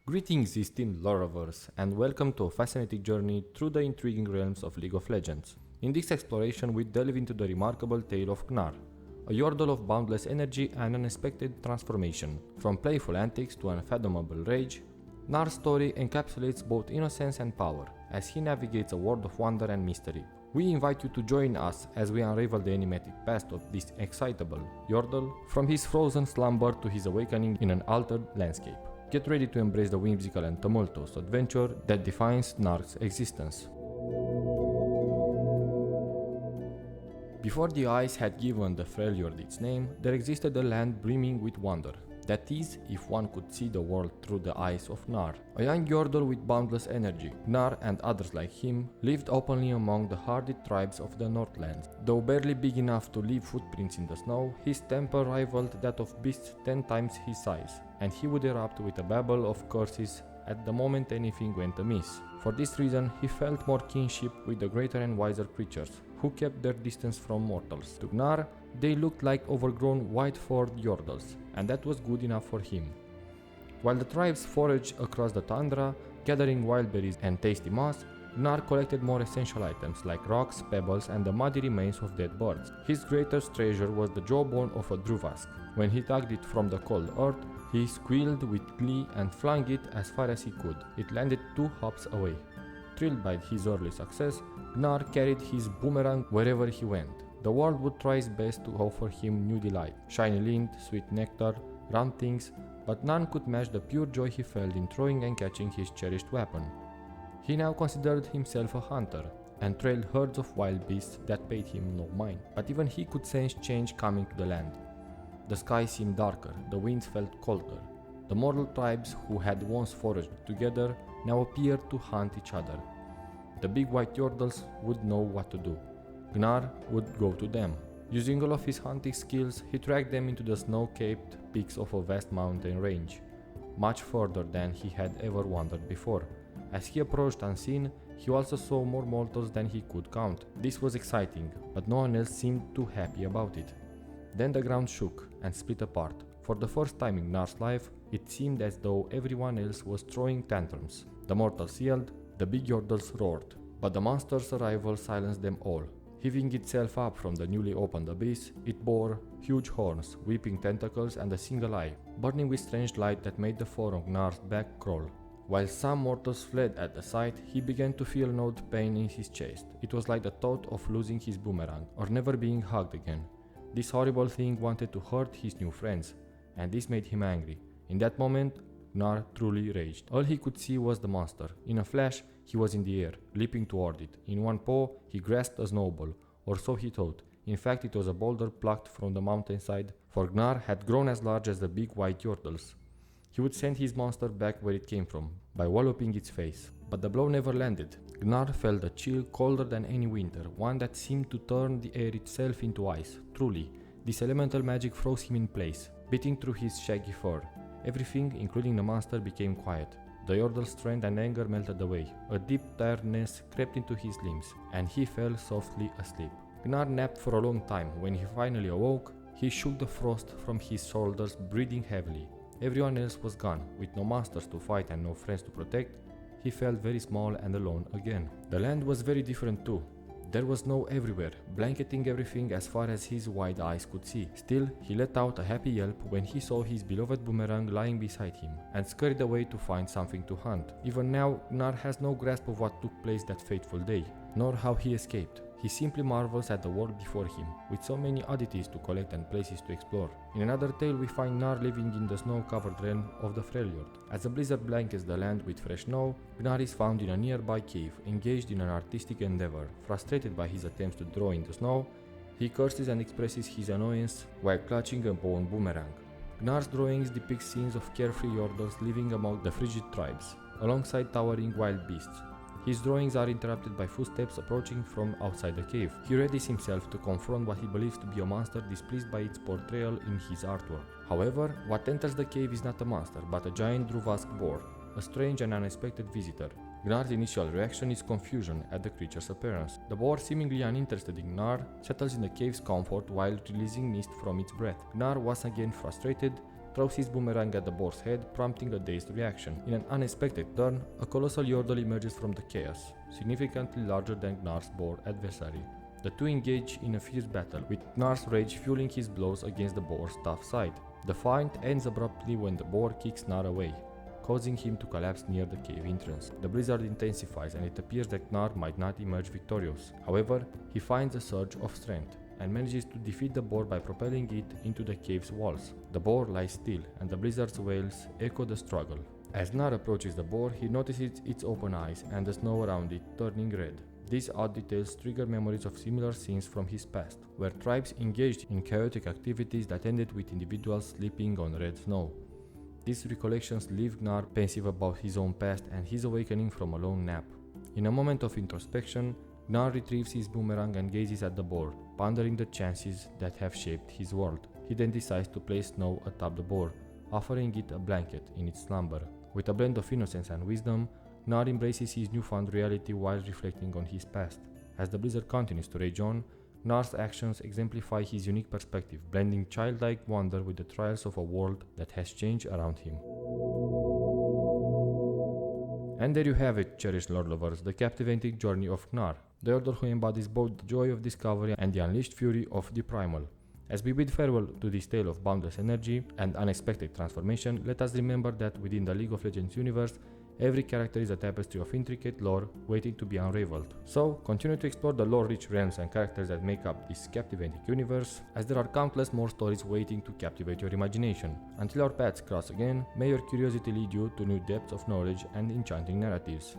Greetings esteemed lore lovers and welcome to a fascinating journey through the intriguing realms of League of Legends. In this exploration we delve into the remarkable tale of Gnar, a Yordle of boundless energy and unexpected transformation. From playful antics to unfathomable rage, Gnar's story encapsulates both innocence and power as he navigates a world of wonder and mystery. We invite you to join us as we unravel the enigmatic past of this excitable Yordle, from his frozen slumber to his awakening in an altered landscape. Get ready to embrace the whimsical and tumultuous adventure that defines Gnar's existence. Before the ice had given the Freljord its name, there existed a land brimming with wonder. That is, if one could see the world through the eyes of Gnar. A young Yordle with boundless energy, Gnar and others like him lived openly among the hardy tribes of the Northlands. Though barely big enough to leave footprints in the snow, his temper rivaled that of beasts 10 times his size, and he would erupt with a babble of curses at the moment anything went amiss. For this reason, he felt more kinship with the greater and wiser creatures, who kept their distance from mortals. To Gnar, they looked like overgrown white-furred Yordles, and that was good enough for him. While the tribes foraged across the tundra, gathering wild berries and tasty moss, Gnar collected more essential items like rocks, pebbles, and the muddy remains of dead birds. His greatest treasure was the jawbone of a Druvask. When he tugged it from the cold earth, he squealed with glee and flung it as far as he could. It landed 2 hops away. Thrilled by his early success, Gnar carried his boomerang wherever he went. The world would try its best to offer him new delight, shiny lint, sweet nectar, round things, but none could match the pure joy he felt in throwing and catching his cherished weapon. He now considered himself a hunter, and trailed herds of wild beasts that paid him no mind. But even he could sense change coming to the land. The sky seemed darker, the winds felt colder. The mortal tribes who had once foraged together now appeared to hunt each other. The big white Yordles would know what to do. Gnar would go to them. Using all of his hunting skills, he tracked them into the snow-capped peaks of a vast mountain range, much further than he had ever wandered before. As he approached unseen, he also saw more mortals than he could count. This was exciting, but no one else seemed too happy about it. Then the ground shook and split apart. For the first time in Gnar's life, it seemed as though everyone else was throwing tantrums. The mortals yelled, the big Yordles roared, but the monster's arrival silenced them all. Heaving itself up from the newly opened abyss, it bore huge horns, weeping tentacles and a single eye, burning with strange light that made the fur on Gnar's back crawl. While some mortals fled at the sight, he began to feel an odd pain in his chest. It was like the thought of losing his boomerang, or never being hugged again. This horrible thing wanted to hurt his new friends, and this made him angry. In that moment, Gnar truly raged. All he could see was the monster. In a flash, he was in the air, leaping toward it. In one paw, he grasped a snowball, or so he thought. In fact, it was a boulder plucked from the mountainside, for Gnar had grown as large as the big white Yordles. He would send his monster back where it came from, by walloping its face. But the blow never landed. Gnar felt a chill colder than any winter, one that seemed to turn the air itself into ice. Truly, this elemental magic froze him in place, beating through his shaggy fur. Everything, including the monster, became quiet. The Yordle's strength and anger melted away. A deep tiredness crept into his limbs, and he fell softly asleep. Gnar napped for a long time. When he finally awoke, he shook the frost from his shoulders, breathing heavily. Everyone else was gone. With no monsters to fight and no friends to protect, he felt very small and alone again. The land was very different too. There was snow everywhere, blanketing everything as far as his wide eyes could see. Still, he let out a happy yelp when he saw his beloved boomerang lying beside him, and scurried away to find something to hunt. Even now, Gnar has no grasp of what took place that fateful day, nor how he escaped. He simply marvels at the world before him, with so many oddities to collect and places to explore. In another tale we find Gnar living in the snow-covered realm of the Freljord. As a blizzard blankets the land with fresh snow, Gnar is found in a nearby cave, engaged in an artistic endeavor. Frustrated by his attempts to draw in the snow, he curses and expresses his annoyance while clutching a bone boomerang. Gnar's drawings depict scenes of carefree Yordles living among the frigid tribes, alongside towering wild beasts. His drawings are interrupted by footsteps approaching from outside the cave. He readies himself to confront what he believes to be a monster displeased by its portrayal in his artwork. However, what enters the cave is not a monster, but a giant Druvask boar, a strange and unexpected visitor. Gnar's initial reaction is confusion at the creature's appearance. The boar, seemingly uninterested in Gnar, settles in the cave's comfort while releasing mist from its breath. Gnar, once again frustrated, throws his boomerang at the boar's head, prompting a dazed reaction. In an unexpected turn, a colossal Yordle emerges from the chaos, significantly larger than Gnar's boar adversary. The two engage in a fierce battle, with Gnar's rage fueling his blows against the boar's tough side. The fight ends abruptly when the boar kicks Gnar away, causing him to collapse near the cave entrance. The blizzard intensifies and it appears that Gnar might not emerge victorious. However, he finds a surge of strength and manages to defeat the boar by propelling it into the cave's walls. The boar lies still and the blizzard's wails echo the struggle. As Gnar approaches the boar, he notices its open eyes and the snow around it turning red. These odd details trigger memories of similar scenes from his past, where tribes engaged in chaotic activities that ended with individuals sleeping on red snow. These recollections leave Gnar pensive about his own past and his awakening from a lone nap. In a moment of introspection, Gnar retrieves his boomerang and gazes at the boar, pondering the chances that have shaped his world. He then decides to place snow atop the boar, offering it a blanket in its slumber. With a blend of innocence and wisdom, Gnar embraces his newfound reality while reflecting on his past. As the blizzard continues to rage on, Gnar's actions exemplify his unique perspective, blending childlike wonder with the trials of a world that has changed around him. And there you have it, cherished lore lovers, the captivating journey of Gnar, the Yordle who embodies both the joy of discovery and the unleashed fury of the primal. As we bid farewell to this tale of boundless energy and unexpected transformation, let us remember that within the League of Legends universe, every character is a tapestry of intricate lore waiting to be unraveled. So, continue to explore the lore-rich realms and characters that make up this captivating universe, as there are countless more stories waiting to captivate your imagination. Until our paths cross again, may your curiosity lead you to new depths of knowledge and enchanting narratives.